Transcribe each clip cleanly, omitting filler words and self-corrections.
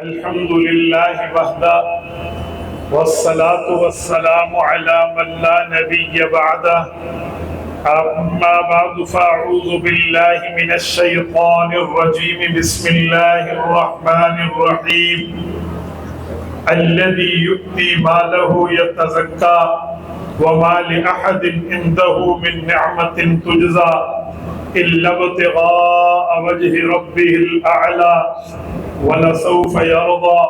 الحمد لله وحده والصلاة والسلام على من لا نبي بعده أما بعد فأعوذ بالله من الشيطان الرجيم بسم الله الرحمن الرحيم الذي يؤتي ماله يتزكى وما لأحد عنده من نعمة تجزى إلا ابتغاء وجه ربه الأعلى ولسوف يرضى.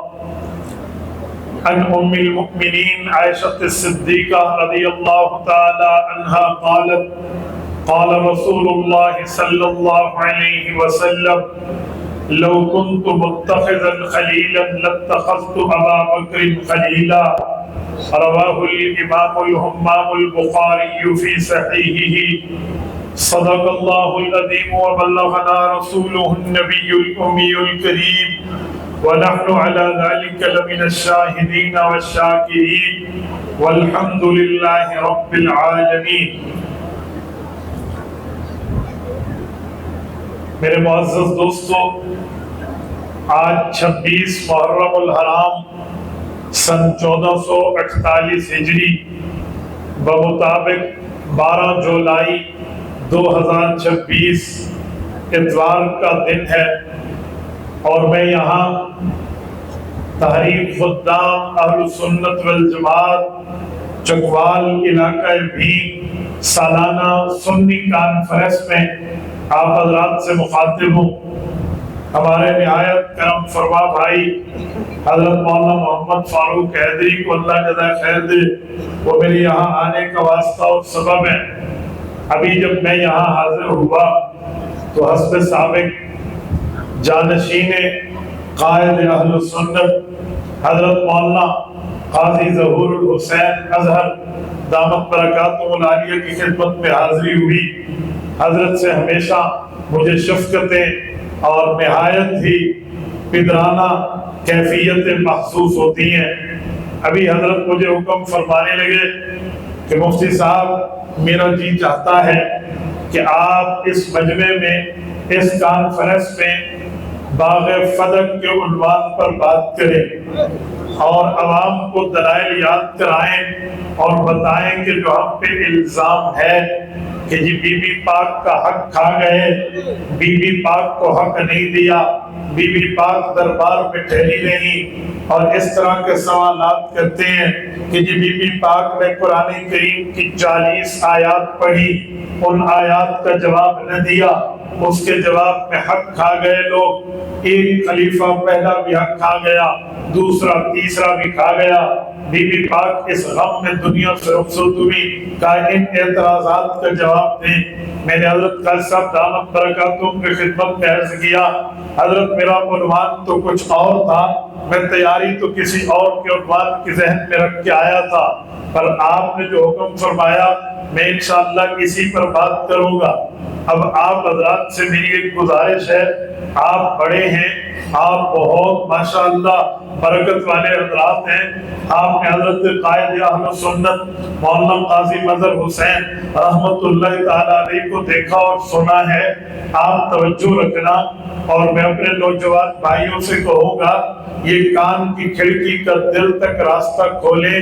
عن أم المؤمنين عائشة الصديقة رضي الله تعالى عنها قالت قال رسول الله صلى الله عليه وسلم لو كنت متخذا خليلا لاتخذت أبا بكر خليلا. رواه الإمام الهمام البخاري في صحيحه. صدق الله العظيم وبلغنا رسوله النبي الأمي الكريم ونحن على ذلك لمن الشاهدين والشاكرين والحمد لله رب العالمين. میرے معزز دوستو، آج 26 محرم الحرام سن 1448 ہجری بمطابق 12 جولائی 2026 اتوار کا دن ہے، اور میں یہاں تحریک خدام اہل سنت والجماعت چکوال علاقہ بھی سالانہ سنی کانفرنس میں آپ حضرات سے مخاطب ہوں. ہمارے نہایت کرم فرما بھائی حضرت مولانا محمد فاروق حیدری کو اللہ جزائے خیر دے، وہ میرے یہاں آنے کا واسطہ اور سبب ہے. ابھی جب میں یہاں حاضر ہوا تو حسب سابق جانشین قائد اہل سنت حضرت مولانا قاضی ظہور الحسین اظہر دامت برکاتہ العالیہ کی خدمت میں حاضری ہوئی. حضرت سے ہمیشہ مجھے شفقتیں اور نہایت ہی پدرانہ کیفیتیں محسوس ہوتی ہیں. ابھی حضرت مجھے حکم فرمانے لگے کہ مفتی صاحب میرا جی چاہتا ہے کہ آپ اس مجمع میں اس کانفرنس میں باغ فدق کے عنوان پر بات کریں اور عوام کو دلائل یاد کرائیں اور بتائیں کہ جو ہم پہ الزام ہے کہ جی بی بی پاک کا حق کھا گئے، بی بی پاک کو حق نہیں دیا، بی بی پاک دربار میں ٹھہری نہیں، اور اس طرح کے سوالات کرتے ہیں کہ جی بی بی پاک نے قرآن کریم کی 40 آیات پڑھی، ان آیات کا جواب نہ دیا، اس کے جواب میں حق کھا گئے لوگ. ایک خلیفہ پہلا بھی حق کھا گیا، دوسرا تیسرا بھی کھا گیا. بی بی پاک اس غم میں دنیا سے رخصت ہوئی. کہ ان اعتراضات کا جواب دیں. میں نے حضرت قاضی صاحب دامت برکاتہم کی خدمت میں عرض کیا، حضرت میرا عنوان تو کچھ اور تھا، میں تیاری تو کسی اور کے عنوان کی ذہن میں رکھ کے آیا تھا، پر آپ نے جو حکم فرمایا میں انشاءاللہ اسی پر بات کروں گا. اب آپ حضرات سے میری ایک گزارش ہے، آپ بڑے ہیں، آپ بہت ماشاءاللہ برکت والے حضرات ہیں. آپ نے حضرت قائد اہل سنت مولانا قاضی مظہر حسین رحمت اللہ تعالی علیہ کو دیکھا اور سنا ہے. آپ توجہ رکھنا، اور میں اپنے نوجوان بھائیوں سے کہوں گا یہ کان کی کھڑکی کا دل تک راستہ کھولیں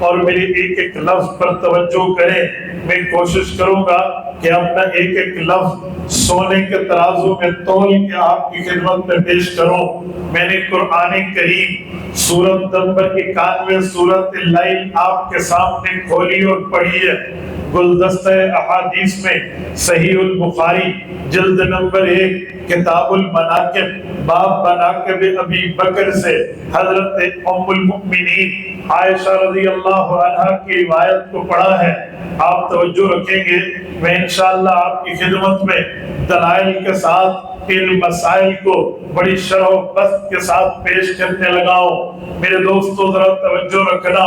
اور میرے ایک ایک لفظ پر توجہ کریں. میں کوشش کروں گا کہ اپنا ایک ایک لفظ سونے کے ترازو میں تول کے آپ کی خدمت میں پیش کروں. میں نے قرآن کریم سورت نمبر 91 سورت اللیل آپ کے سامنے کھولی اور پڑھی ہے. گلدستہ احادیث میں صحیح البخاری جلد نمبر 1 کتاب المناقب باب مناقب ابی بکر سے حضرت ام المؤمنین عائشہ رضی اللہ عنہا کی روایت کو پڑھا ہے. آپ توجہ رکھیں گے، میں انشاءاللہ آپ کی خدمت میں دلائل کے ساتھ ان مسائل کو بڑی شرح و بسط کے ساتھ پیش کرنے لگا ہوں. میرے دوستو ذرا توجہ رکھنا.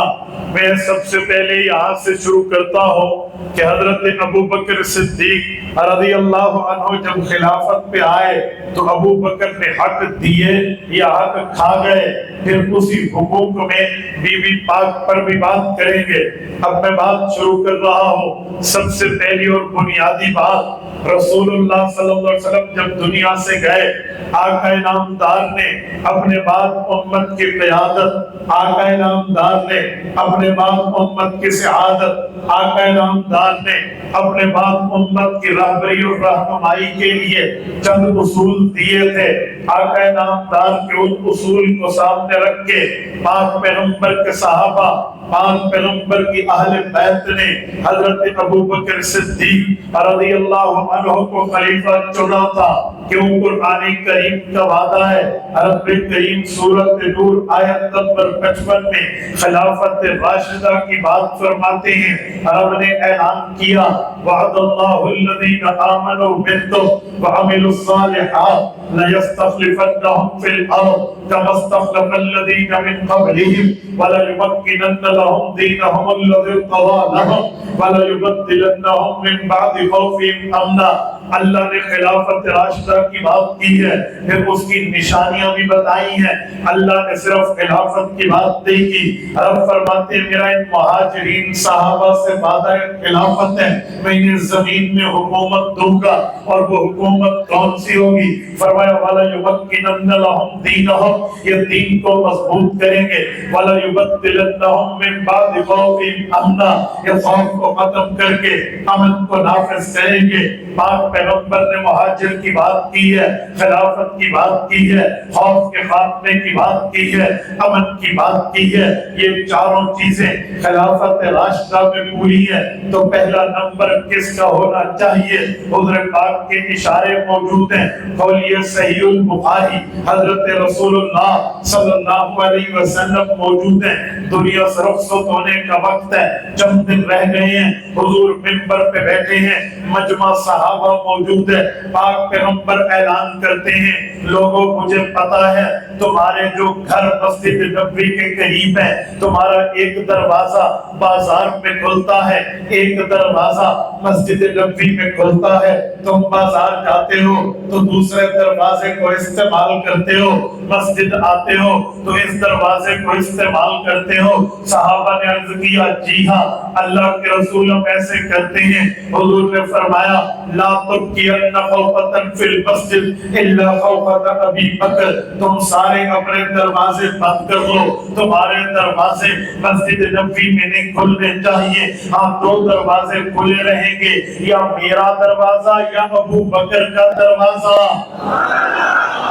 میں سب سے پہلے یہاں سے شروع کرتا ہوں کہ حضرت ابو بکر صدیق رضی اللہ عنہ جب خلافت پہ آئے تو ابو بکر نے حق دیے یا حق کھا گئے، پھر اسی حقوق میں بی بی پاک پر بھی بات کریں گے. اب میں بات شروع کر رہا ہوں. سب سے پہلی اور بنیادی بات، رسول اللہ صلی اللہ علیہ وسلم جب دنیا دنیا سے گئے، آقا نامدار نے اپنے بعد امت کی قیادت، آقا نامدار نے اپنے بعد امت کی سعادت، آقا نامدار نے اپنے بعد امت کی رہبری اور رہنمائی کے لیے چند اصول دیے تھے۔ آقا نامدار کے ان اصول کو سامنے رکھ کے پاک پیغمبر کے صحابہ، پاک پیغمبر کی اہل بیت نے حضرت ابوبکر صدیق رضی اللہ عنہ کو خلیفہ چنا تھا۔ کیوں؟ قرآن کریم کا وعدہ ہے، رب کریم سورۃ نور آیت نمبر 55 میں خلافت راشدہ کی بات فرماتے ہیں۔ رب نے اعلان کیا، وعد اللہ الذین آمنوا منکم وعملوا الصالحات لَيَسْتَخْلِفَنَّهُمْ فِي الْأَرْضِ كَمَا اسْتَخْلَفَ الَّذِينَ مِنْ قَبْلِهِمْ وَلَيُمَكِّنَنَّ لَهُمْ دِينَهُمُ الَّذِي ارْتَضَىٰ لَهُمْ وَلَيُبَدِّلَنَّهُمْ مِنْ بَعْدِ خَوْفِهِمْ أَمْنًا۔ اللہ نے خلافت راشدہ کی بات کی ہے، پھر اس کی نشانیاں بھی بتائی ہیں۔ اللہ نے صرف خلافت کی بات نہیں کی۔ رب فرماتے ہیں میرا ان مہاجرین صحابہ سے وعدہ خلافت ہے، میں انہیں زمین میں حکومت دوں گا، اور وہ حکومت کون سی ہوگی؟ فرمایا وَلَيُمَكِّنَنَّ لَهُمْ دِينَهُمْ، یہ دین کو مضبوط کریں گے، وَلَيُبَدِّلَنَّهُمْ مِنْ بَعْدِ خَوْفِهِمْ أَمْنًا، یہ خوف کو ختم کر کے امن کو نافذ کریں گے۔ پاک پیغمبر نے مہاجر کی بات کی ہے، خلافت کی بات کی ہے، خوف کے خاتمے کی بات کی ہے، امن کی بات کی ہے۔ یہ چاروں چیزیں خلافت راشدہ میں پوری ہے۔ تو پہلا نمبر کس کا ہونا چاہیے؟ حضور پاک کے اشارے موجود ہیں، کھولیے صحیح البخاری، حضرت رسول اللہ صلی اللہ علیہ وسلم موجود ہیں۔ دنیا سے رخصت ہونے کا وقت ہے، چند دن رہ گئے ہیں، حضور منبر پہ بیٹھے ہیں، مجمع صحابہ موجود ہے، پاک پیغمبر اعلان کرتے ہیں لوگوں مجھے پتا ہے تمہارے جو گھر مسجد نبوی کے قریب ہے، تمہارا ایک دروازہ بازار میں کھلتا ہے، ایک دروازہ مسجد نبوی میں کھلتا ہے، تم بازار جاتے ہو تو دوسرے دروازے کو استعمال کرتے ہو، مسجد آتے ہو تو اس دروازے کو استعمال کرتے ہو۔ صحابہ نے عرض کیا جی ہاں اللہ کے رسول ہم ایسے کرتے ہیں۔ حضور نے فرمایا لا تبقین خوفتن فی المسجد الا خوفت ابی بکر، تم سارے اپنے دروازے بند کر دو، تمہارے دروازے مسجد نبوی میں نہیں کھلنے چاہیے، ہاں دو دروازے کھلے رہیں گے، یا میرا دروازہ یا ابو بکر کا دروازہ۔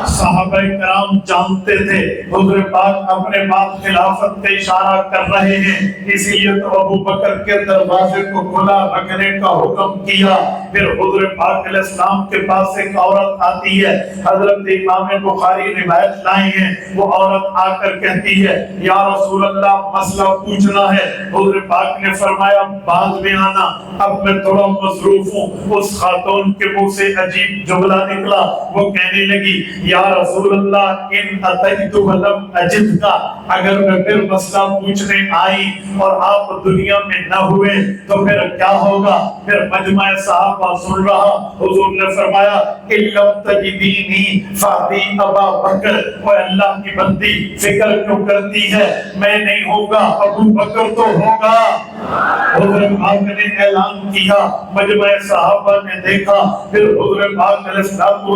صحابہ کرام جانتے تھے حضور پاک اپنے بعد خلافت کا اشارہ کر رہے ہیں، اسی لیے تو ابو بکر کے دروازے کو کھلا رکھنے کا حکم کیا۔ پھر حضور پاک علیہ السلام کے پاس ایک عورت آتی ہے، حضرت امام بخاری روایت لائے ہیں، وہ عورت آ کر کہتی ہے یا رسول اللہ مسئلہ پوچھنا ہے۔ حضور پاک نے فرمایا بعد میں آنا، اب میں تھوڑا مصروف ہوں۔ اس خاتون کے منہ سے عجیب جملہ نکلا، وہ کہنے لگی یا رسول اللہ ان اتیت ولم اجد کا، اگر میں پھر مسئلہ پوچھنے آئی اور آپ دنیا میں نہ ہوئے تو پھر کیا ہوگا؟ پھر مجمع صحابہ سن رہا، حضور نے فرمایا اِلَّمْ تَجِدِينِي فَأْتِي أَبَا بَكْرَ، اور اللہ کی بندی فکر کیوں کرتی ہے، میں نہیں ہوگا ابو بکر تو ہوگا۔ حضور پاک نے اعلان کیا، مجمع صحابہ نے دیکھا، پھر حضور پاک علیہ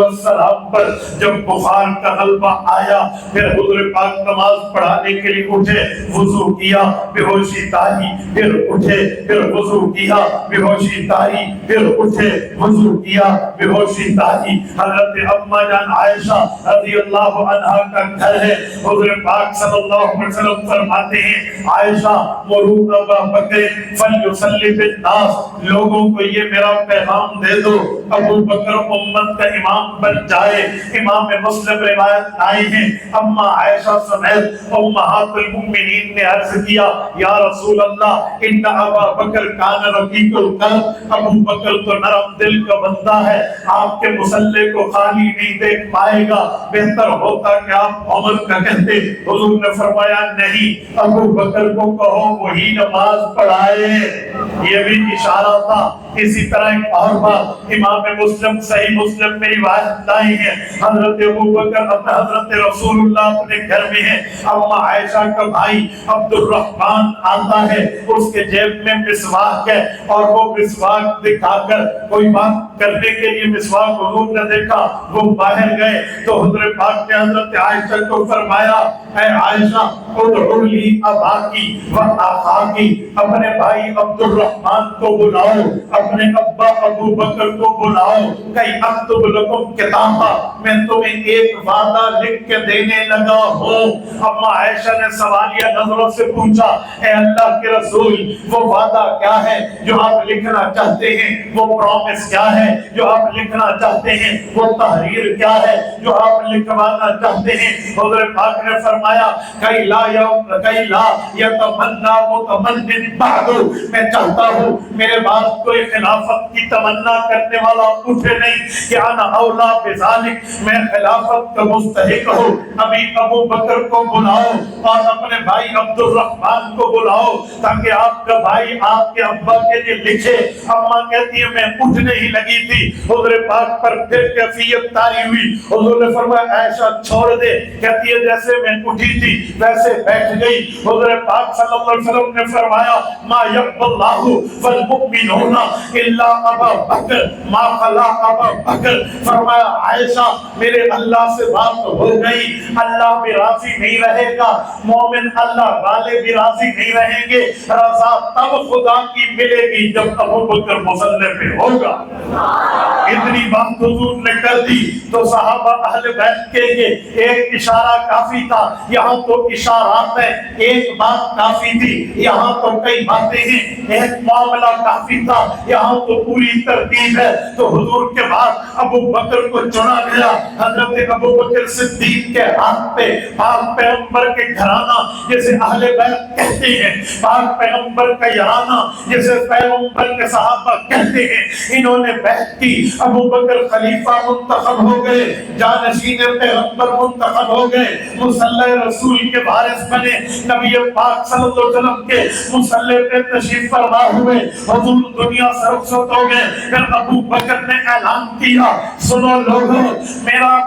السلام پر جب بخار کا غلبہ آیا، پھر حضور پاک نماز پڑھانے کے لیے اٹھے، وضو کیا، بے ہوشی تاری، پھر اٹھے، پھر وضو کیا، بے ہوشی تاری، پھر اٹھے، وضو کیا، بے ہوشی تاری۔ حضرت اما جان عائشہ رضی اللہ عنہا کا گھر ہے، حضور پاک صلی اللہ علیہ وسلم فرماتے ہیں عائشہ مروا ابا بکر فلیصلی بالناس، لوگوں کو یہ میرا پیغام دے دو ابو بکر امت کا امام بن جائے۔ امام مسلم روایت آئی ہیں، اما عائشہ سمیت امہات المؤمنین نے عرض کیا یا رسول اللہ ان ابا بکر کان رقیق القلب، ابو بکر تو نرم دل کا بندہ ہے، آپ کے مصلے کو خالی نہیں دیکھ پائے گا، بہتر ہوتا کہ آپ عمر کا کہتے۔ حضور نے فرمایا نہیں، ابو بکر کو کہو وہی نماز پڑھائے۔ یہ بھی اشارہ تھا اسی طرح ایک اور بات امام مسلم صحیح مسلم میں روایت لائی ہے، حضرت ابوبکر حضرت رسول اللہ اپنے گھر میں ہے، اما عائشہ کا بھائی عبد الرحمن آتا ہے، اس کے جیب میں مسواک ہے اور وہ مسواک دکھا کر کوئی بات کرنے کے لیے مسواک حضور نے دیکھا، وہ باہر گئے تو حضور پاک نے حضرت عائشہ کو فرمایا اے عائشہ ادعو لی اباکی و اخاکی، اپنے بھائی عبد الرحمن کو بلاؤ، اپنے ابا ابو بکر کو بلاؤ، کئی اکتب لکم کتابا، میں تمہیں ایک وعدہ لکھ کے دینے لگا ہوں۔ اما عائشہ نے سوالیہ نظروں سے پوچھا اے اللہ کے رسول وہ وعدہ کیا ہے جو آپ لکھنا چاہتے ہیں، وہ پرومس کیا ہے جو آپ لکھنا چاہتے ہیں، وہ تحریر کیا ہے جو آپ لکھوانا چاہتے ہیں؟ حضور پاک نے فرمایا کئی لا یتمنا متمن بعد، میں چاہتا ہوں میرے بعد کوئی خلافت کی تمنا کرنے والا اٹھے نہیں کہ انا اولا بذالک، میں خلافت کا مستحق ہوں۔ ابھی ابو بکر کو بلاؤ اور اپنے بھائی عبد الرحمن کو بلاؤ تاکہ آپ کا بھائی آپ کے ابا کے لیے لکھے۔ اما کہتی ہے میں اٹھنے ہی لگی تھی، حضور پاک پر پھر کیفیت طاری ہوئی، حضور نے فرمایا عائشہ چھوڑ دے، کہتی ہے جیسے میں اٹھی تھی ویسے بیٹھ گئی۔ حضور پاک صلی اللہ علیہ وسلم نے فرمایا ما یقبل اللہ والمؤمنون الا ابا بکر ما خلا ابا بکر، فرمایا عائشہ میرے اللہ سے بات ہو گئی، اللہ بھی راضی نہیں رہے گا، مومن اللہ والے بھی راضی نہیں رہیں گے، رضا تب خدا کی ملے گی جب ابو بکر مصلی پہ ہوگا۔ اتنی بات حضور نے کر دی تو صحابہ اہل بیت کے لیے ایک اشارہ کافی تھا، یہاں تو اشارات ہیں، ایک بات کافی تھی، یہاں تو کئی باتیں ہیں، ایک معاملہ کافی تھا، یہاں تو پوری ترتیب ہے۔ تو حضور کے بعد ابو بکر کو چنا گیا، حضرت ابو بکر صدیق کے ہاتھ پہ پاک پیغمبر کے گھرانہ جسے اہل بیت کہتے ہیں، پاک پیغمبر کا یارانہ جسے پیغمبر کے صحابہ کہتے ہیں، انہوں نے بیعت کی، ابو بکر خلیفہ منتخب ہو گئے، جانشین پیغمبر منتخب ہو گئے، مصلی رسول کے وارث بنے، نبی پاک صلی اللہ علیہ وسلم کے مصلی پہ تشریف فرما ہوئے، حضور دنیا سے رخصت ہو گئے۔ پھر ابو بکر نے اعلان کیا سنو لوگوں،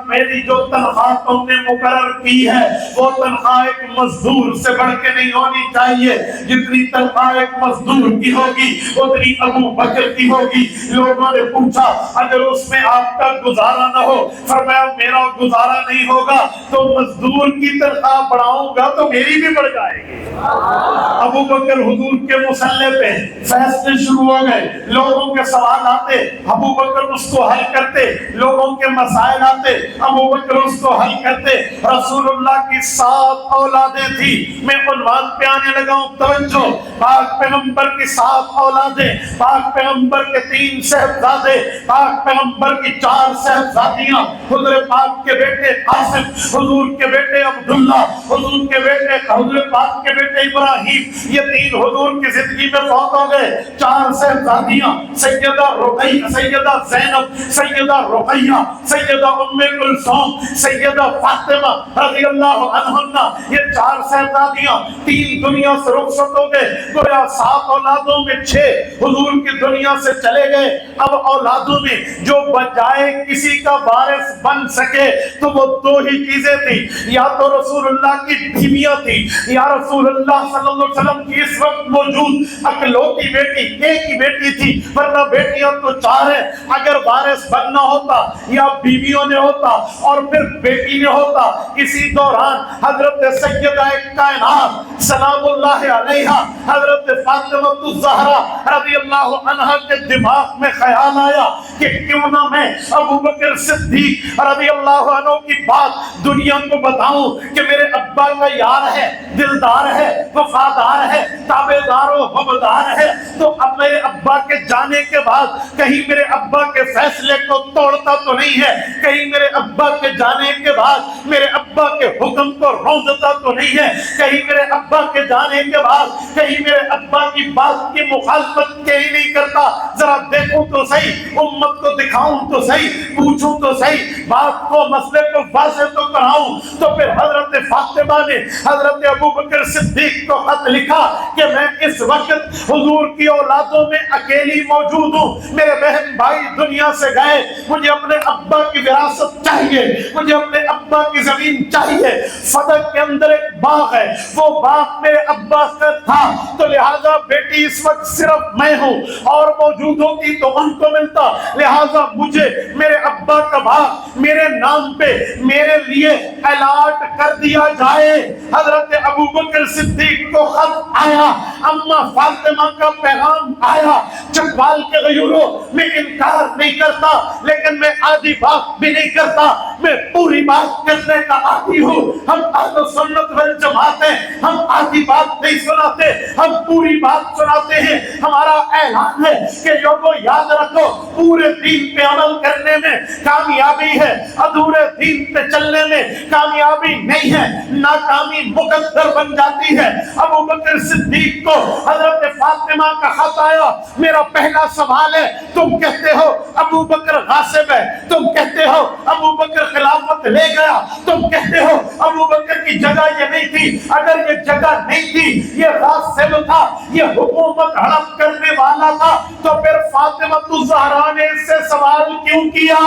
میری جو تنخواہ تم نے مقرر کی ہے وہ تنخواہ ایک مزدور سے بڑھ کے نہیں ہونی چاہیے، جتنی تنخواہ ایک مزدور کی ہوگی اتنی ابو بکر کی ہوگی۔ لوگوں نے پوچھا اگر اس میں آپ کا گزارا نہ ہو، فرمایا میرا گزارا نہیں ہوگا تو مزدور کی تنخواہ بڑھاؤں گا تو میری بھی بڑھ جائے گی۔ ابو بکر حضور کے مصلی پہ فیصلے شروع ہو گئے، لوگوں کے سوال آتے ابو بکر اس کو حل کرتے، لوگوں کے مسائل آتے ابو بکر اس کو حل کرتے۔ رسول اللہ کی 7 اولادیں تھی، میں عنوان پہ آنے لگا ہوں، توجہ، پاک پیغمبر کی 7 اولادیں، پاک پیغمبر کے 3 صاحبزادے، پاک پیغمبر کی 4 صاحبزادیاں، حضور پاک کے بیٹے قاسم، حضور کے بیٹے عبداللہ، حضور کے بیٹے حضور پاک کے بیٹے ابراہیم، یہ 3 حضور کی زندگی میں فوت ہو گئے۔ 4 صاحبزادیاں سیدہ رقیہ، سیدہ زینب، سیدہ رقیہ، سیدہ ام کلثوم، سیدہ فاطمہ رضی اللہ عنہا، یہ 4 صاحبزادیاں 3 دنیا سے رخصت ہو گئے۔ گویا 7 اولادوں میں 6 حضور کی دنیا سے چلے گئے۔ اب اولادوں میں جو بجائے کسی کا وارث بن سکے تو وہ 2 ہی چیزیں تھی، یا تو رسول اللہ کی بیویاں تھی، یا رسول اللہ صلی اللہ علیہ وسلم کی اس وقت موجود اکلوتی بیٹی، ایک ہی بیٹی تھی، ورنہ بیٹیاں تو 4 ہیں۔ اگر وارث بننا ہوتا یا بیویوں نے ہوتا اور پھر بیٹی نے ہوتا۔ اسی دوران حضرت سیدہ کائنات سلام اللہ علیہا حضرت فاطمہ الزہرا رضی اللہ عنہا کے دماغ میں خیال آیا کہ کیوں نہ میں ابو بکر صدیق رضی اللہ عنہ کی بات دنیا کو بتاؤں کہ میرے ابا کا یار ہے، دلدار ہے، وفادار ہے، تابعدار و وفادار ہے، تو اب میرے ابا کے جانے کے بعد کہیں میرے ابا کے فیصلے کو توڑتا تو نہیں ہے، کہیں میرے ابا کے جانے کے بعد میرے ابا کے حکم کو روندتا تو نہیں ہے، کہیں میرے ابا کے جانے کے بعد کہیں میرے ابا کی بات کی مخالفت کہیں نہیں کرتا۔ ذرا دیکھوں تو صحیح، امت کو دکھاؤں تو صحیح، پوچھوں تو صحیح، بات کو مسئلے کو واضح تو کراؤں۔ تو پھر حضرت فاطمہ نے حضرت ابو بکر صدیق کو خط لکھا کہ میں اس وقت حضور کی اولادوں میں اکیلے اکیلی موجود ہوں، میرے بہن بھائی دنیا سے گئے، مجھے اپنے ابا کی وراثت چاہیے، مجھے اپنے ابا کی زمین چاہیے۔ فدق کے اندر ایک باغ ہے، وہ باغ میرے ابا کا تھا، تو لہٰذا بیٹی اس وقت صرف میں ہوں اور موجود ہوتی تو ان کو ملتا، لہٰذا مجھے میرے ابا کا باغ میرے نام پہ میرے لیے الاٹ کر دیا جائے۔ حضرت ابوبکر صدیق کو خط آیا، اما فاطمہ کا پیغام آیا، چکوال کے غیوروں میں انکار نہیں کرتا لیکن میں آدھی بات بھی نہیں کرتا، میں پوری بات کرنے کا عادی ہوں۔ ہم اہل سنت والجماعت ہیں، ہم آدھی بات نہیں سناتے، ہم پوری بات سناتے ہیں۔ ہمارا اعلان ہے کہ لوگوں یاد رکھو، پورے دین پہ عمل کرنے میں کامیابی ہے، ادھورے دین پہ چلنے میں کامیابی نہیں ہے، ناکامی مقدر بن جاتی ہے۔ ابوبکر صدیق کو حضرت فاطمہ کا خط آیا، میرا پہلا سوال ہے، تم کہتے ہو ابوبکر غاصب ہے، تم کہتے ہو ابوبکر خلافت لے گیا، تم کہتے ہو ابوبکر کی جگہ یہ نہیں تھی، اگر یہ جگہ نہیں تھی، یہ غاصب تھا، یہ حکومت ہڑپ کرنے والا تھا، تو پھر فاطمہ الزہرا نے اس سے سوال کیوں کیا؟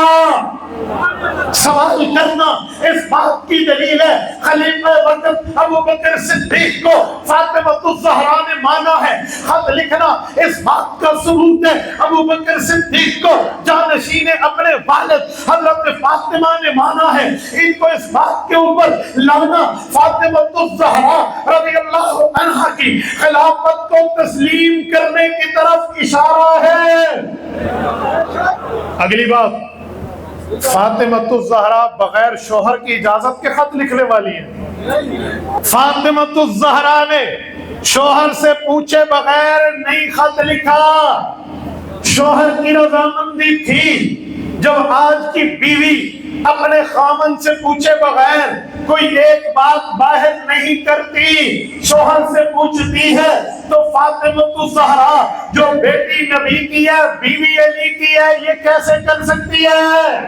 سوال کرنا اس بات کی دلیل ہے خلیفہ وقت ابوبکر صدیق کو فاطمہ الزہرا نے مانا ہے، خط لکھنا اس بات کا ثبوت ہے ابوبکر صدیق کو جانشین اپنے والد حضرت فاطمہ نے مانا ہے، ان کو اس بات کے اوپر لانا فاطمہ الزہرا رضی اللہ عنہا کی خلافت کو تسلیم کرنے کی طرف اشارہ ہے۔ اگلی بات، فاطمہ الزہرا بغیر شوہر کی اجازت کے خط لکھنے والی ہے۔ فاطمہ الزہرا نے شوہر سے پوچھے بغیر نہیں خط لکھا، شوہر کی رضامندی تھی۔ جب آج کی بیوی اپنے خامن سے پوچھے بغیر کوئی ایک بات باہر نہیں کرتی، شوہر سے پوچھتی ہے، تو فاطمہ الزہرا جو بیٹی نبی کی ہے، بیوی علی کی ہے، یہ کیسے کر سکتی ہے؟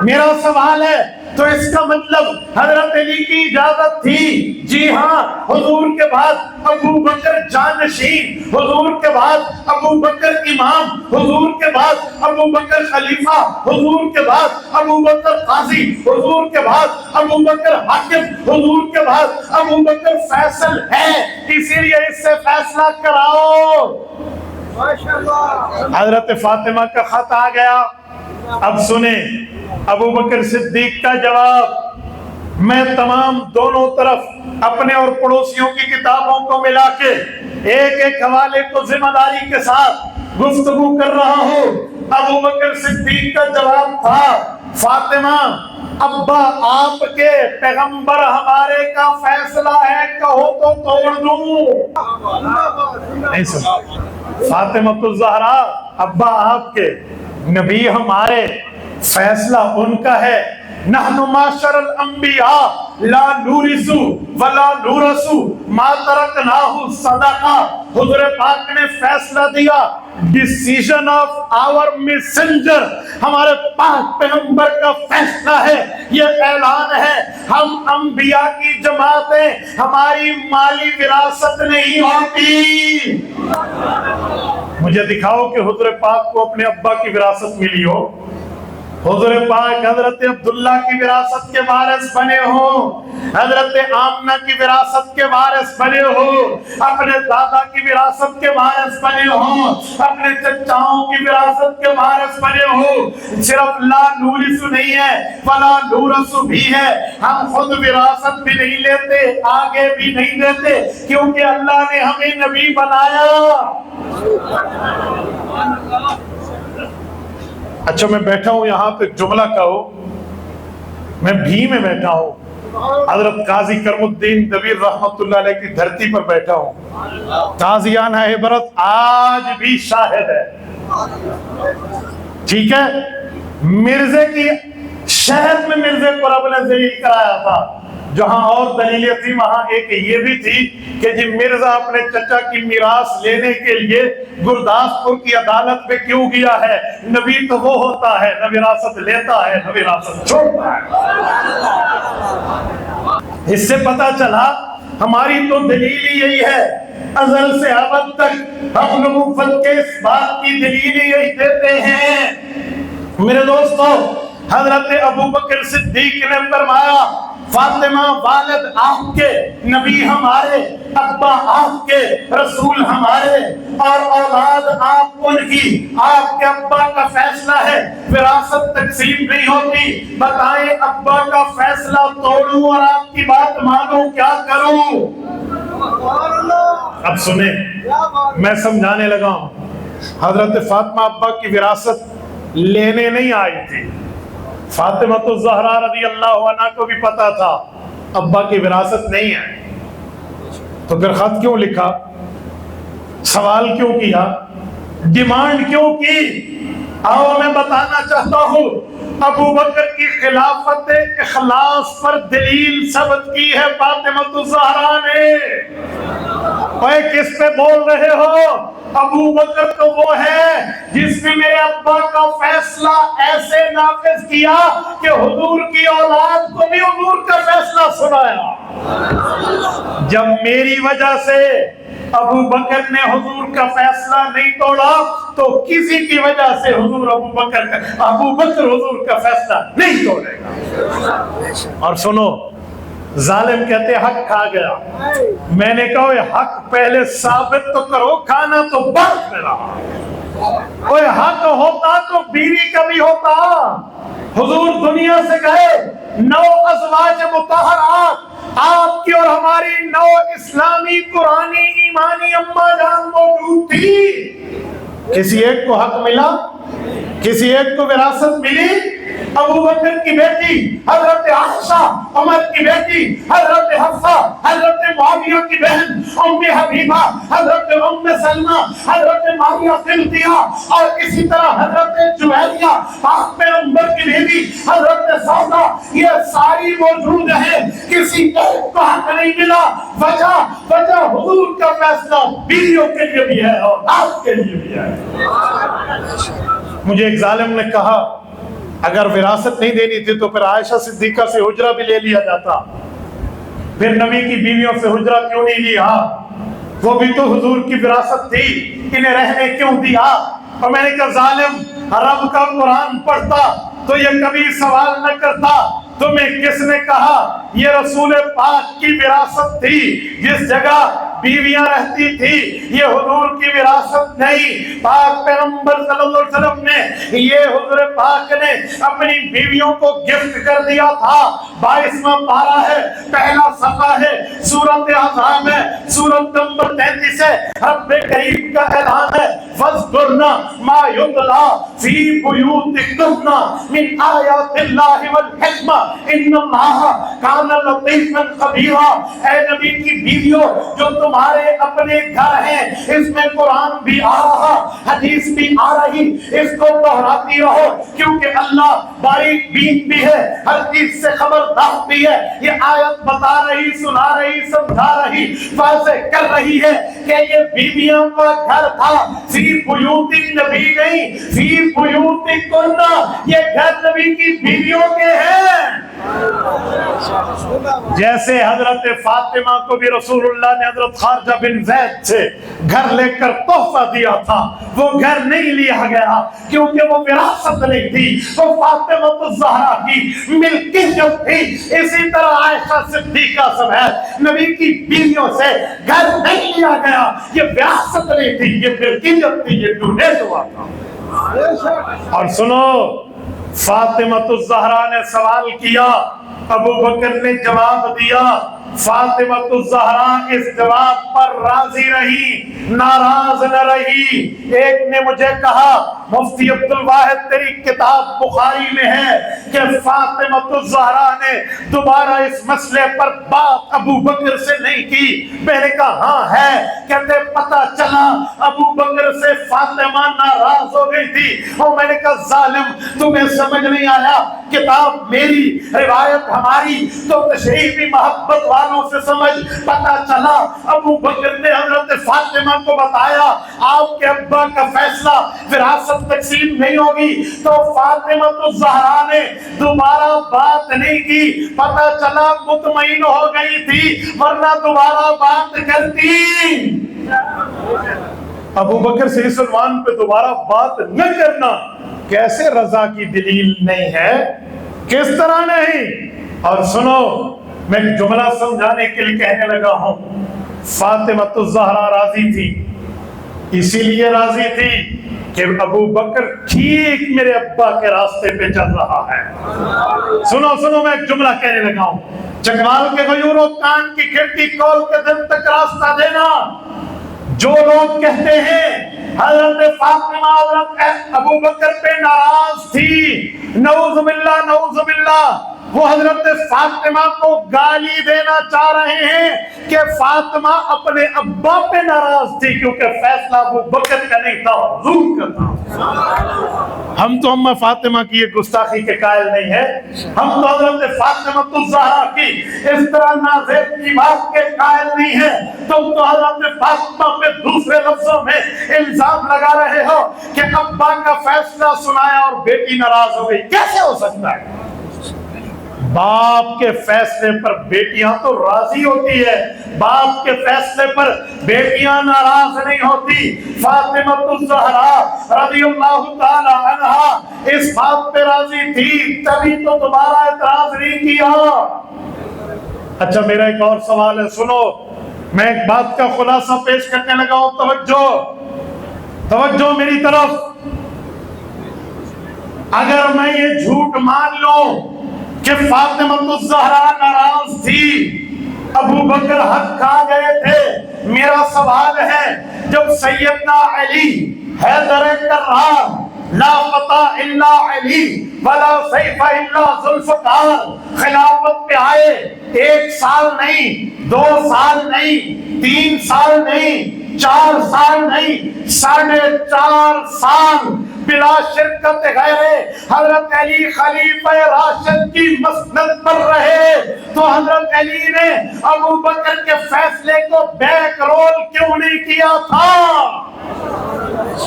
میرا سوال ہے، تو اس کا مطلب حضرت علی کی اجازت تھی؟ جی ہاں، حضور کے بعد ابو بکر جانشین، حضور کے بعد ابو بکر امام، حضور کے بعد ابو بکر خلیفہ، حضور کے بعد ابو بکر قاضی، حضور کے بعد ابو بکر حاکم، حضور کے بعد ابو بکر فیصل ہے، اسی لیے اس سے فیصلہ کراؤ۔ حضرت فاطمہ کا خط آ گیا۔ اب سنیں ابو بکر صدیق کا جواب۔ میں تمام دونوں طرف اپنے اور پڑوسیوں کی کتابوں کو ملا کے ایک ایک حوالے کو ذمہ داری کے ساتھ گفتگو کر رہا ہوں۔ ابو بکر صدیق کا جواب تھا، فاطمہ ابا آپ کے، پیغمبر ہمارے کا فیصلہ ہے، کہو تو توڑ دوں۔ نہیں سنا، فاطمہ الزہرا ابا آپ کے، نبی ہمارے، فیصلہ ان کا ہے۔ نحن معاشر الانبیاء لا نورث ولا نورث ما ترکناہ صدقہ۔ حضور پاک نے فیصلہ دیا، ڈیسیژن آف آور میسنجر، ہمارے پاک پیغمبر کا فیصلہ ہے، یہ اعلان ہے، ہم انبیاء کی جماعت ہیں، ہماری مالی وراثت نہیں ہوتی۔ مجھے دکھاؤ کہ حضور پاک کو اپنے ابا کی وراثت ملی ہو، حضور پاک حضرت عبداللہ کی وراثت کے وارث بنے ہوں، حضرت آمنہ کی وراثت کے وارث بنے ہوں، اپنے دادا کی وراثت کے وارث بنے ہوں، اپنے چچاؤں کی وراثت کے وارث بنے ہوں۔ صرف لا نورث نہیں ہے، ولا نورث بھی ہے، ہم خود وراثت بھی نہیں لیتے، آگے بھی نہیں دیتے، کیونکہ اللہ نے ہمیں نبی بنایا۔ اچھا میں بیٹھا ہوں یہاں پہ جملہ کہو، میں بھی میں بیٹھا ہوں، حضرت قاضی کرم الدین دبیر رحمت اللہ علیہ کی دھرتی پر بیٹھا ہوں، قاضیانہ عبرت آج بھی شاہد ہے، ٹھیک ہے؟ مرزے کی شہد میں مرزے کو رب نے ذلیل کرایا تھا، جہاں اور دلیلیں تھی وہاں ایک یہ بھی تھی کہ جی مرزا اپنے چچا کی میراث لینے کے لیے گرداسپور کی عدالت میں کیوں گیا ہے؟ نبی تو وہ ہوتا ہے نہ وراثت لیتا ہے نہ وراثت چھوڑتا ہے۔ اس سے پتا چلا ہماری تو دلیل ہی یہی ہے ازل سے ابد تک ہم نبوت کے اس بات کی دلیل یہی دیتے ہیں۔ میرے دوستو، حضرت ابوبکر صدیق نے فرمایا فاطمہ والد آپ کے، نبی ہمارے، ابا آپ کے، رسول ہمارے، اور اولاد آپ ان کی۔ آپ کے ابا کا فیصلہ ہے وراثت تقسیم نہیں ہوتی، بتائیں ابا کا فیصلہ توڑوں اور آپ کی بات مانوں، کیا کروں؟ اب سنیں، میں سمجھانے لگا ہوں۔ حضرت فاطمہ ابا کی وراثت لینے نہیں آئی تھی۔ فاطمہ تو زہرا رضی اللہ عنہ کو بھی پتا تھا ابا کی وراثت نہیں ہے، تو پھر خط کیوں لکھا، سوال کیوں کیا، ڈیمانڈ کیوں کی؟ آؤ میں بتانا چاہتا ہوں، ابو بکر کی خلافت اخلاص پر دلیل ثبت کی ہے فاطمہ الزہرا نے۔ اوے کس پہ بول رہے ہو؟ ابو بکر تو وہ ہے جس نے میرے ابا کا فیصلہ ایسے نافذ کیا کہ حضور کی اولاد کو بھی حضور کا فیصلہ سنایا۔ جب میری وجہ سے ابو بکر نے حضور کا فیصلہ نہیں توڑا تو کسی کی وجہ سے ابو بکر حضور کا فیصلہ نہیں توڑے گا۔ اور سنو، ظالم کہتے حق کھا گیا۔ میں نے کہا حق پہلے ثابت تو کرو، کھانا تو بعد میں رہا۔ کوئی حق ہوتا تو بیوی کا بھی ہوتا۔ حضور دنیا سے گئے، 9 ازواج مطہرات آپ کی اور ہماری 9 اسلامی قرآنی ایمانی اماں جان موجود تھی۔ کسی ایک کو حق ملا؟ کسی ایک کو وراثت ملی؟ ابو بکر کی بیٹی حضرت عائشہ، عمر کی بیٹی حضرت حفصہ، حضرت معاویہ کی بہن ام حبیبہ، حضرت ام سلمہ، حضرت ماریہ قبطیہ، اور اسی طرح حضرت جویریہ پاک پیغمبر کی بیوی حضرت سودا، یہ ساری موجود ہیں۔ کسی ایک کو حق نہیں ملا۔ وجہ حضور کا فیصلہ بیویوں کے لیے بھی ہے اور آپ کے لیے بھی ہے۔ مجھے ایک ظالم نے کہا اگر وراثت نہیں دینی تھی تو پھر عائشہ صدیقہ سے حجرہ بھی لے لیا جاتا، پھر نبی کی بیویوں سے حجرہ کیوں نہیں لیا؟ وہ بھی تو حضور کی وراثت تھی، انہیں رہنے کیوں دیا؟ اور میں نے کہا ظالم، رب کا قرآن پڑھتا تو یہ کبھی سوال نہ کرتا تمہیں کس نے کہا یہ رسول پاک کی وراثت تھی؟ جس جگہ بیویاں رہتی تھی یہ حضور کی وراثت نہیں۔ پاک پیغمبر صلی اللہ علیہ وسلم نے یہ حضور پاک نے اپنی بیویوں کو گفٹ کر دیا تھا۔ 22واں پارہ ہے، پہلا صفحہ ہے، سورۃ احزاب ہے، سورۃ نمبر 33 ہے۔ رب کریم کا اعلان ہے فَاذْكُرْنَ مَا يُتْلَىٰ فِي بُيُوتِكُنَّ مِنْ آیَاتِ اللَّهِ وَالْحِکْمَةِ اِنَّ اللَّهَ كَانَ لَطِیفًا خَبِیرًا۔ اے نبی کی بیویوں، جو تمہارے اپنے گھر ہیں، اس میں قرآن بھی آ رہا، حدیث بھی آ رہی، اس کو دہراتی رہو، کیونکہ اللہ باریک بین بھی ہے، ہر چیز سے خبردار بھی ہے۔ یہ آیت بتا رہی، سنا رہی، سمجھا رہی، واضح کر رہی ہے کہ یہ بیویوں کا گھر تھا، فی بیوت النبی نہیں، فی بیوتکن، یہ گھر نبی کی بیویوں کے ہیں۔ جیسے حضرت فاطمہ کو بھی رسول اللہ نے حضرت خارجہ بن زید سے گھر لے کر تحفہ دیا تھا، وہ گھر نہیں لیا گیا کیونکہ وہ وراثت نہیں تھی، وہ فاطمہ الزہرا کی ملکیت تھی۔ اسی طرح عائشہ صدیقہ سمیت نبی کی بیویوں سے گھر نہیں لیا گیا، یہ وراثت نہیں تھی، یہ ملکیت تھی، یہ ڈونیٹ ہوا تھا۔ اور سنو، فاطمہ الزہرا نے سوال کیا، ابو بکر نے جواب دیا۔ فاطمہ الزہرا اس جواب پر راضی رہی، ناراض نہ رہی۔ ایک نے مجھے کہا مفتی عبد الواحد تیری کتاب بخاری میں ہے کہ فاطمہ الزہرا نے دوبارہ اس مسئلے پر بات ابو بکر سے نہیں کی۔ میں نے کہا ہاں ہے، کہتے پتہ چلا ابو بکر سے فاطمہ ناراض ہو گئی تھی۔ اور میں نے کہا ظالم، تمہیں سمجھ نہیں آیا، کتاب میری، روایت ہماری، تو تشریح بھی محبت والی سالوں سے سمجھ پتہ چلا ابو بکر نے حضرت فاطمہ کو بتایا آپ کے ابا کا فیصلہ وراثت تقسیم نہیں ہوگی، تو فاطمہ تو زہرا نے دوبارہ بات نہیں کی، پتہ چلا مطمئن ہو گئی تھی ورنہ دوبارہ بات کرتی۔ ابو بکر سے اس عنوان پہ دوبارہ بات نہ کرنا کیسے رضا کی دلیل نہیں ہے؟ کس طرح نہیں؟ اور سنو میں ایک جملہ سمجھانے کے لیے کہنے لگا ہوں، فاطمہ الزہرا راضی تھی، اسی لیے راضی تھی کہ ابو بکر ٹھیک میرے ابا کے راستے پہ چل رہا ہے۔ سنو میں ایک جملہ کہنے لگا ہوں، چکوال کے غیوروں کان کی کھڑکی کھول کے دل تک راستہ دینا۔ جو لوگ کہتے ہیں حضرت فاطمہ حضرت ابو بکر پہ ناراض تھی، نعوذ باللہ، وہ حضرت فاطمہ کو گالی دینا چاہ رہے ہیں کہ فاطمہ اپنے ابا پہ ناراض تھی کیونکہ فیصلہ ابو بکر کا نہیں تھا، حضور کا تھا۔ ہم تو اما فاطمہ کی یہ گستاخی کے قائل نہیں ہیں، ہم تو حضرت فاطمہ الزہرا کی اس طرح نازیب کی بات کے قائل نہیں ہیں۔ تم تو حضرت فاطمہ پہ دوسرے لفظوں میں الزام لگا رہے ہو کہ ابا کا فیصلہ سنایا اور بیٹی ناراض ہو گئی، کیسے ہو سکتا ہے؟ باپ کے فیصلے پر بیٹیاں تو راضی ہوتی ہے، باپ کے فیصلے پر بیٹیاں ناراض نہیں ہوتی۔ فاطمہ الزہرا رضی اللہ تعالی عنہا اس بات پہ راضی تھی، تبھی تو دوبارہ اعتراض نہیں کیا۔ اچھا میرا ایک اور سوال ہے، سنو میں ایک بات کا خلاصہ پیش کرنے لگا ہوں، توجہ میری طرف۔ اگر میں یہ جھوٹ مان لوں کہ فاطمہ الزہرا ناراض تھی، ابو بکر حق کھا گئے تھے، میرا سوال ہے جب سیدنا علی حیدر کرار لا فتح الا علی ولا سیف الا ذوالفقار خلافت پہ آئے، 1 سال نہیں، 2 سال نہیں، 3 سال نہیں، 4 سال نہیں، 4.5 سال بلا شرکت غیرے حضرت علی خلیفہ راشد کی مسند پر رہے، تو حضرت علی نے ابو بکر کے فیصلے کو بیک رول کیوں نہیں کیا تھا؟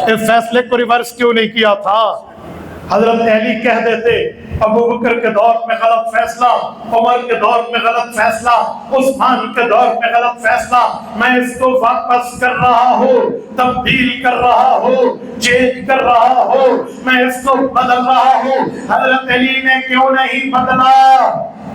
اس فیصلے کو ریورس کیوں نہیں کیا تھا؟ حضرت علی کہہ دیتے ابو بکر کے دور میں غلط فیصلہ، عمر کے دور میں غلط فیصلہ، عثمان کے دور میں غلط فیصلہ، میں اس کو واپس کر رہا ہوں، تبدیل کر رہا ہوں، چینج کر رہا ہوں، میں اس کو بدل رہا ہوں۔ حضرت علی نے کیوں نہیں بدلا؟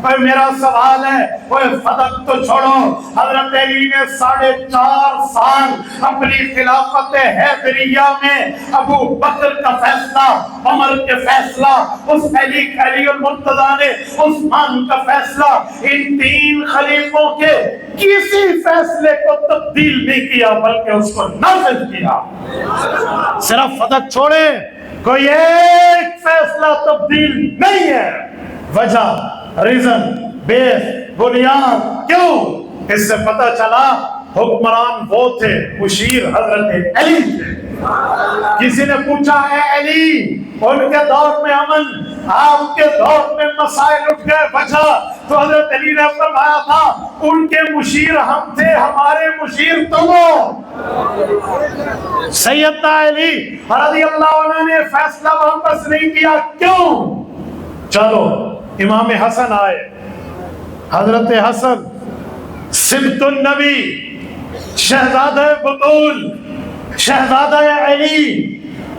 اور میرا سوال ہے، وہ فتح تو چھوڑو، حضرت علی نے 4.5 سال اپنی خلافت حیدریہ میں ابو بکر کا فیصلہ، عمر کے فیصلہ، اس علی المرتضیٰ نے عثمان کا فیصلہ، ان 3 خلیفوں کے کسی فیصلے کو تبدیل نہیں کیا بلکہ اس کو نافذ کیا۔ صرف فتح چھوڑے، کوئی ایک فیصلہ تبدیل نہیں ہے۔ وجہ، ریزن، بیس، بنیاد، کیوں؟ اس سے پتہ چلا حکمران وہ تھے، مشیر حضرت علی تھے۔ کسی نے پوچھا ہے علی ان کے دور میں امن، آپ کے دور میں مسائل اٹھ گئے، وجہ؟ تو حضرت علی نے فرمایا تھا ان کے مشیر ہم تھے، ہمارے مشیر تم ہو۔ سیدنا علی رضی اللہ عنہ نے فیصلہ واپس نہیں کیا، کیوں؟ چلو امام حسن آئے، حضرت حسن سبط النبی، شہزادہ بطول، شہزادہ علی،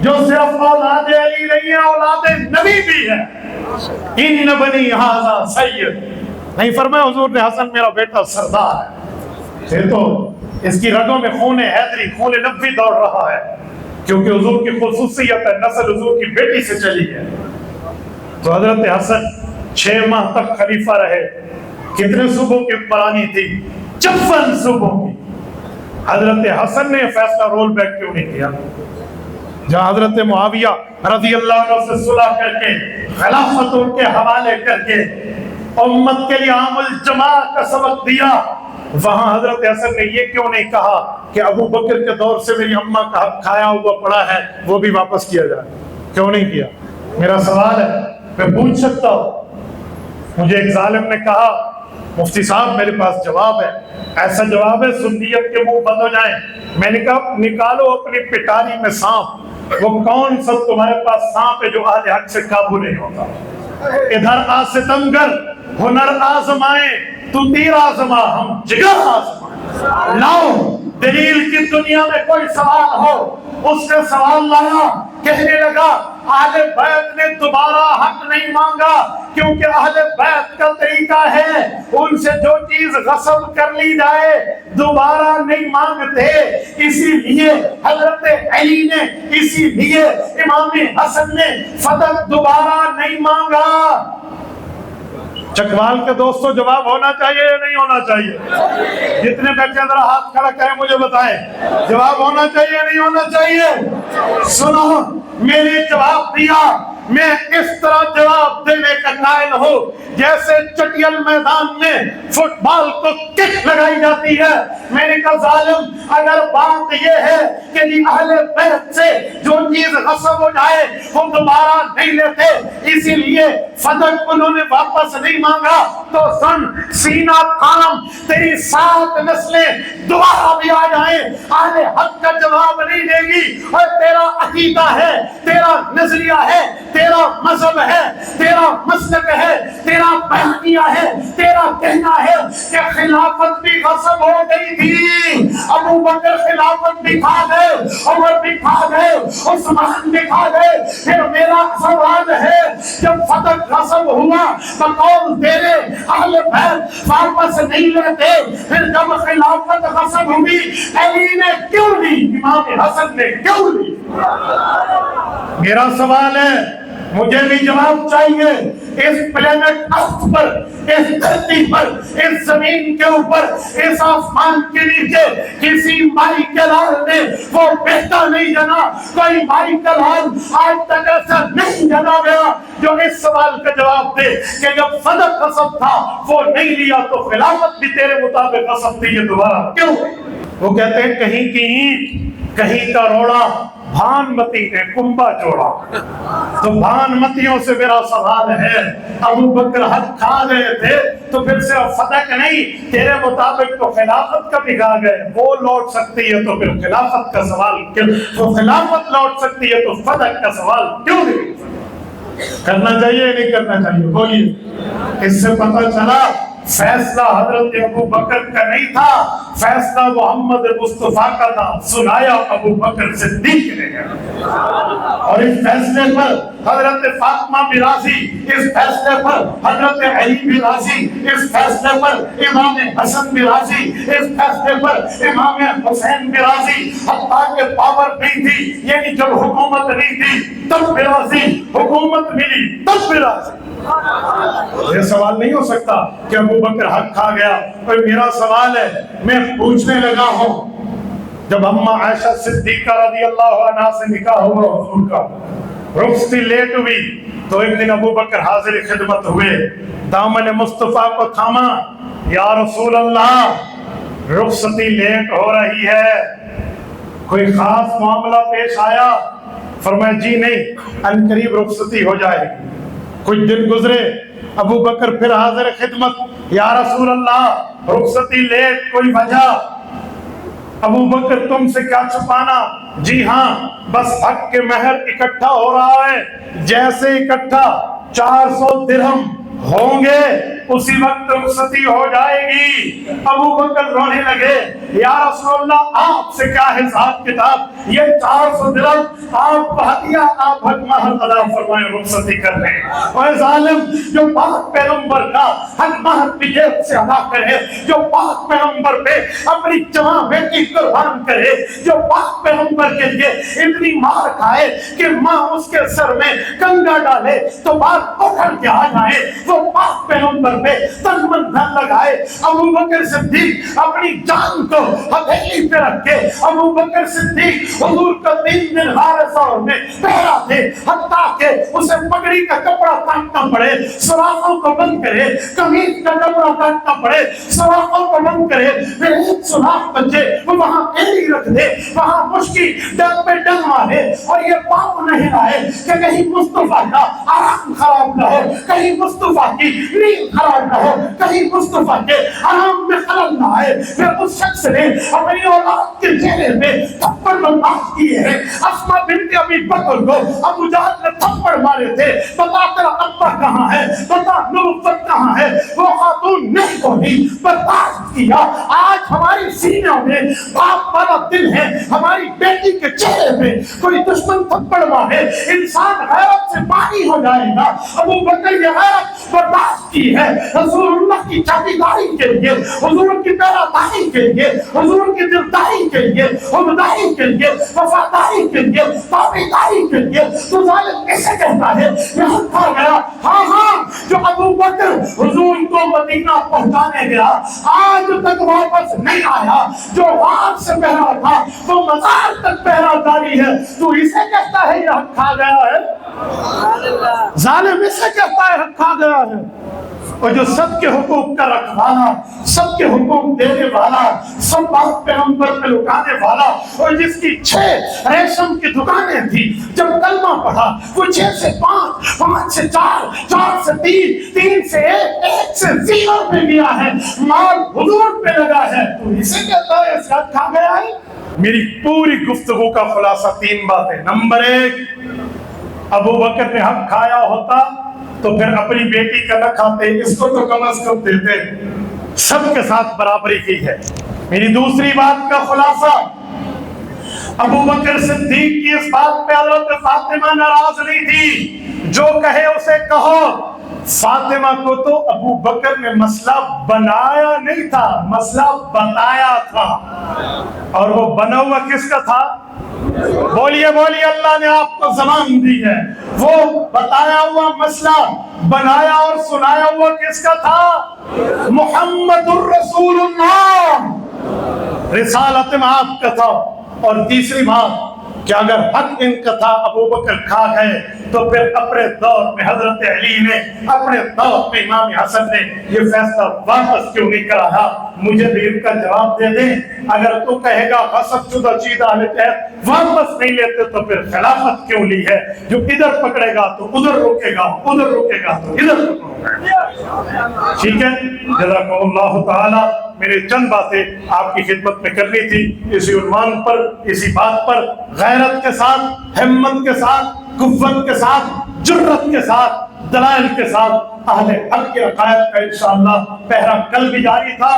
جو صرف اولاد علی نہیں ہے، اولاد نبی بھی ہے۔ ان بنی ھذا سید، نہیں فرمایا حضور نے حسن میرا بیٹا سردار ہے، پھر تو اس کی رگوں میں خون حیدری، خون نبوی دوڑ رہا ہے، کیونکہ حضور کی خصوصیت ہے، نسل حضور کی بیٹی سے چلی ہے۔ تو حضرت حسن 6 ماہ تک خلیفہ رہے۔ کتنے صوبوں کی حکمرانی تھی؟ 56 صوبوں کی۔ حضرت حسن نے فیصلہ رول بیک کیوں نہیں کیا؟ جہاں حضرت معاویہ رضی اللہ عنہ سے صلح کر کے خلافت ان کے حوالے کر کے امت کے لیے عام الجماع کا سبق دیا، وہاں حضرت حسن نے یہ کیوں نہیں کہا کہ ابو بکر کے دور سے میری اماں کا حق کھایا ہوا پڑا ہے، وہ بھی واپس کیا جائے؟ کیوں نہیں کیا؟ میرا سوال ہے، میں پوچھ سکتا ہوں۔ مجھے ایک ظالم نے کہا مفتی صاحب میرے پاس جواب ہے، ایسا جواب ہے سنیت کے منہ بند ہو جائیں۔ میں نے کہا نکالو اپنی پٹاری میں سانپ، وہ کون سا تمہارے پاس سانپ ہے جو اہل حق سے قابو نہیں ہوتا؟ ادھر آ ستمگر ہنر آزمائیں، تو تیر آزما ہم جگر آزمائیں۔ لاؤ دلیل کی دنیا میں کوئی سوال ہو۔ اس نے سوال لایا، کہنے لگا اہل بیت نے دوبارہ حق نہیں مانگا، کیونکہ اہل بیت کا طریقہ ہے ان سے جو چیز غصب کر لی جائے دوبارہ نہیں مانگتے، اسی لیے حضرت علی نے، اسی لیے امام حسن نے فتح دوبارہ نہیں مانگا۔ چکوال کے دوستوں جواب ہونا چاہیے یا نہیں ہونا چاہیے؟ جتنے بیٹھے ذرا ہاتھ کھڑا کریں مجھے بتائیں، جواب ہونا چاہیے یا نہیں ہونا چاہیے؟ سنو میں نے جواب دیا، میں اس طرح جواب دینے کا قائل ہوں جیسے چٹیل میدان میں فٹ بال کو کک لگائی جاتی ہے۔ میں نے کہا ظالم اگر بات یہ ہے کہ اہل بیت سے جو چیز غصب ہو جائے وہ دوبارہ نہیں لیتے، اسی لیے فتح انہوں نے واپس نہیں مانگا، تو سن سینہ تھام، تیری 7 نسلیں دوبارہ بھی آ جائیں اہل حق کا جواب نہیں دے گی، اور تیرا عقیدہ ہے، تیرا نظریہ ہے، تیرا مذہب ہے، تیرا مسلک ہے، تیرا بیانیہ ہے، تیرا کہنا ہے کہ خلافت بھی غصب ہو گئی تھی، ابو بکر خلافت بھی کھا گئے، عمر بھی کھا گئے، عثمان بھی کھا گئے۔ پھر میرا سوال ہے جب فتح غصب ہوا بقول تیرے اہل بیت واپس نہیں لیتے، پھر جب خلافت غصب ہوئی علی نے کیوں لی، امام حسن نے کیوں لی؟ میرا سوال ہے، مجھے بھی جواب چاہیے۔ اس پلینٹ ارتھ پر، اس دھرتی پر، اس زمین کے اوپر، اس آسمان کے نیچے کسی مائی کے لال نے وہ بیٹا نہیں جنا، کوئی مائی کا لال آج تک ایسا نہیں جنا گیا جو اس سوال کا جواب دے کہ جب فتح غصب تھا وہ نہیں لیا تو خلافت بھی تیرے مطابق غصب تھی، یہ دوبارہ کیوں؟ وہ کہتے ہیں کہیں کی اینٹ کہیں کا روڑا بھان متی نے کنبا جوڑا۔ تو بھان متیوں سے میرا سوال ہے، ابو بکر حق کھا گئے تھے تو پھر صرف فتح کا نہیں، تیرے مطابق تو خلافت کا بھی کھا گئے، وہ لوٹ سکتی ہے تو پھر خلافت کا سوال کیوں؟ تو خلافت لوٹ سکتی ہے تو فتح کا سوال کیوں نہیں کرنا چاہیے نہیں کرنا چاہیے؟ بولیے۔ اس سے پتہ چلا فیصلہ حضرت ابو بکر کا نہیں تھا، فیصلہ محمد مصطفیٰ کا تھا، سنایا ابو بکر صدیق نے۔ اور اس فیصلے پر حضرت فاطمہ بھی راضی، اس فیصلے پر حضرت علی بھی راضی، اس فیصلے پر امام حسن بھی راضی، اس فیصلے پر امام حسین بھی راضی، حتیٰ کہ پاور نہیں تھی، یعنی جب حکومت نہیں تھی تب بھی راضی، حکومت ملی تب بھی راضی۔ یہ سوال نہیں ہو سکتا کہ ابو بکر حق کھا گیا۔ اور میرا سوال ہے، میں پوچھنے لگا ہوں، جب اماں عائشہ صدیقہ رضی اللہ عنہا سے نکاح ہوا حضور کا، رخصتی لیٹ ہوئی تو ایک دن ابو بکر حاضر خدمت ہوئے، دامن مصطفیٰ کو تھاما، یا رسول اللہ رخصتی لیٹ ہو رہی ہے، کوئی خاص معاملہ پیش آیا؟ فرمایا جی نہیں، ان قریب رخصتی ہو جائے گی۔ کچھ دن گزرے، ابو بکر پھر حاضر خدمت، یا رسول اللہ رخصتی لیٹ، کوئی وجہ؟ ابو بکر تم سے کیا چھپانا؟ جی ہاں بس حق کے مہر اکٹھا ہو رہا ہے، جیسے اکٹھا 400 درہم ہوں گے اسی وقت رخصتی ہو جائے گی۔ ابو بکر رونے لگے، یا رسول اللہ آپ سے کیا حساب کتاب، یہ 400 درہم آپ کو ہدیہ، آپ حق مہر ادا فرمائیں، رخصتی کر لیں۔ اور ظالم جو پاک پیغمبر کا حق مہر بھی جیب سے ادا کرے، جو پاک پیغمبر پہ اپنی جواں بیٹی قربان کرے، جو پاک پیغمبر کے لیے اتنی مار کھائے کہ ماں اس کے سر میں کنگا ڈالے تو بات اکھڑ کے آ جائے، وہ پاک پیغمبر پہ تن من دھن لگائے۔ ابو بکر صدیق اپنی جان کو ہتھیلی پہ رکھ کے، ابو بکر صدیق حضور کا 3 دن حارثہ میں پہرا دے، حتیٰ کہ اسے پگڑی کا کپڑا کاٹنا پڑے، سراخوں کو بند کرے، قمیض کا کپڑا کاٹنا پڑے، سراخوں کو بند کرے، پھر ایک سراخ بچے وہ وہاں ایڑی رکھ دے، وہاں مشکی ڈنگ پہ ڈنگ مارے، اور یہ پاؤں نہیں لائے کہ کہیں مصطفیٰ کا آرام خراب نہ ہو، کہیں مصطفیٰ کی نیند قرار نہ ہو، کہیں مصطفیٰ کے آرام میں خلل نہ آئے۔ پھر اس شخص نے اپنی اولاد کے چہرے پہ تھپڑ برداشت کیے ہیں۔ اسماء بنت ابی بکر کو ابو جہل نے تھپڑ مارے تھے، بتا تیرا ابا کہاں ہے، بتا نبوت کہاں ہے، وہ خاتون نہیں بولی، برداشت کیا۔ آج ہماری سینوں میں باپ والا دل ہے، ہماری بیٹی کے چہرے پہ کوئی دشمن تھپڑ مارے انسان غیرت سے پانی ہو جائے گا۔ ابو بکر یہ غیرت برداشت کی ہے، رسول اللہ کی چاکیداری کے لیے، حضور کی پیراداری کے لیے، حضور کی دلداری کے لیے، عمداری کے لیے، وفاداری کے لیے، تابعداری کے لیے۔ تو ظالم کیسے کہتا ہے یہاں کھا گیا؟ ہاں ہاں، جو ابو بکر حضور کو مدینہ پہنچانے گیا آج تک واپس نہیں آیا، جو وہاں سے پہرا تھا وہ مزار تک پہرا جاری ہے، تو اسے کہتا ہے یہ حق کھا گیا ہے؟ ظالم اسے کہتا ہے حق کھا گیا ہے۔ اور جو سب کے حقوق کا رکھوالا، سب کے حقوق دینے والا، سب بات پیغمبر پہ لٹانے والا، اور جس کی 6 ریشم کی دکانیں تھی، جب کلمہ پڑھا وہ 6 سے 5، 5 سے 4، 4 سے 3، 3 سے 1، 1 سے 0 پہ گیا ہے، مال حضور پہ لگا ہے، تو اسے کہتا ہے اس کا کھا گیا ہے۔ میری پوری گفتگو کا خلاصہ 3 باتیں۔ نمبر 1، ابو بکر نے حق کھایا ہوتا تو پھر اپنی بیٹی کا نہ کھاتے، اس کو تو کم از کم دیتے، سب کے ساتھ برابری کی ہے۔ میری دوسری بات کا خلاصہ، ابو بکر صدیق کی اس بات پہ حضرت فاطمہ ناراض نہیں تھی، جو کہے اسے کہو۔ فاطمہ کو تو ابو بکر نے مسئلہ بنایا نہیں تھا، مسئلہ بتایا تھا، اور وہ بنا ہوا کس کا تھا؟ بولیے بولیے، اللہ نے آپ کو زبان دی ہے۔ وہ بتایا ہوا مسئلہ بنایا اور سنایا ہوا کس کا تھا؟ محمد الرسول اللہ، رسالت میں آپ کا تھا۔ اور تیسری بات کہ اگر حق ان کا تھا ابو بکر کھا گئے تو پھر اپنے دور میں حضرت علی نے، اپنے دور میں امام حسن نے یہ فیصلہ واپس کیوں نہیں کرایا؟ مجھے بھی ان کا جواب دے دیں۔ اگر تو کہے گا غصب شدہ چیز اہل کہت واپس نہیں لیتے تو پھر خلافت کیوں لی ہے؟ جو ادھر پکڑے گا تو ادھر روکے گا، ادھر روکے گا تو ادھر روکے۔ ٹھیک ہے، جزاکم اللہ تعالی۔ میرے چند باتیں آپ کی خدمت میں کرنی تھی، اسی عنوان پر، اسی بات پر، غیرت کے ساتھ، ہمت کے ساتھ، قوت کے ساتھ، جرت کے ساتھ، دلائل کے ساتھ اہل حق کے عقائد کا انشاءاللہ پہرا کل بھی جاری تھا،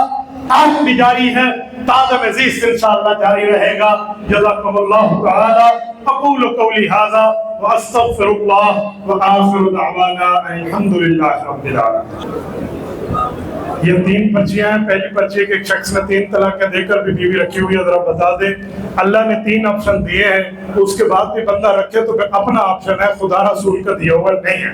آج بھی جاری ہے، تازہ مزید انشاءاللہ جاری رہے گا۔ جزاکم اللہ تعالی۔ اقول قولی ھذا واستغفر اللہ وآخر دعوانا الحمدللہ رب العالمین۔ یہ 3 پرچیاں ہیں۔ پہلی پرچی کہ ایک شخص نے 3 طلاقیں دے کر بھی بیوی رکھی ہوئی ہے، ذرا بتا دیں۔ اللہ نے 3 آپشن دیے ہیں، اس کے بعد بھی بندہ رکھے تو پھر اپنا آپشن ہے، خدا رسول کا دیا ہوا نہیں ہے۔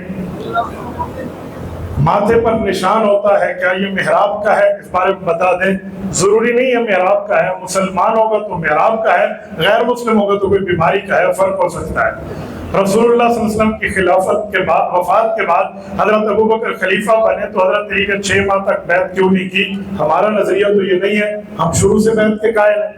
ماتھے پر نشان ہوتا ہے، کیا یہ محراب کا ہے؟ اس بارے میں بتا دیں۔ ضروری نہیں ہے محراب کا ہے، مسلمان ہوگا تو محراب کا ہے، غیر مسلم ہوگا تو کوئی بیماری کا ہے، فرق ہو سکتا ہے۔ رسول اللہ صلی اللہ علیہ وسلم کی خلافت کے بعد، وفات کے بعد حضرت ابو بکر خلیفہ بنے تو حضرت علی نے 6 ماہ تک بیعت کیوں نہیں کی؟ ہمارا نظریہ تو یہ نہیں ہے، ہم شروع سے بیعت کے قائل ہیں۔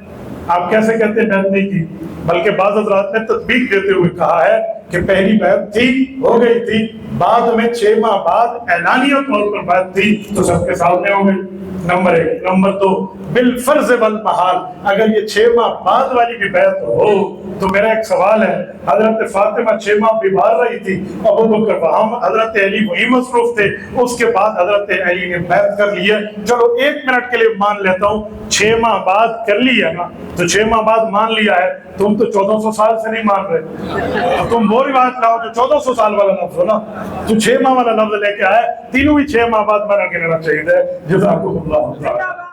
آپ کیسے کہتے ہیں بیعت نہیں کی؟ بلکہ بعض حضرات نے تطبیق دیتے ہوئے کہا ہے کہ پہلی بیعت تھی، ہو گئی تھی، بعد میں 6 ماہ بعد اعلانیہ طور پر بیعت تھی تو سب کے سامنے ہو گئی۔ نمبر 1۔ نمبر 2، بالفرض والمحال اگر یہ 6 ماہ بعد والی بھی بیعت ہو تو میرا ایک سوال ہے، حضرت فاطمہ 6 ماہ بیمار رہی تھی، ابو بکر وہاں، حضرت علی وہی مصروف تھے، اس کے بعد حضرت علی نے بیعت کر لی ہے۔ چلو 1 منٹ کے لیے مان لیتا ہوں 6 ماہ بعد کر لیا نا، تو 6 ماہ بعد مان لیا ہے، تم تو 1400 سال سے نہیں مان رہے، تو تم وہ روایت لاؤ جو 1400 سال والا لفظ ہو نا، تو 6 ماہ والا لفظ لے کے آئے، تینوں ہی 6 ماہ بعد مانا گننا چاہیے۔ جزاکم اللہ۔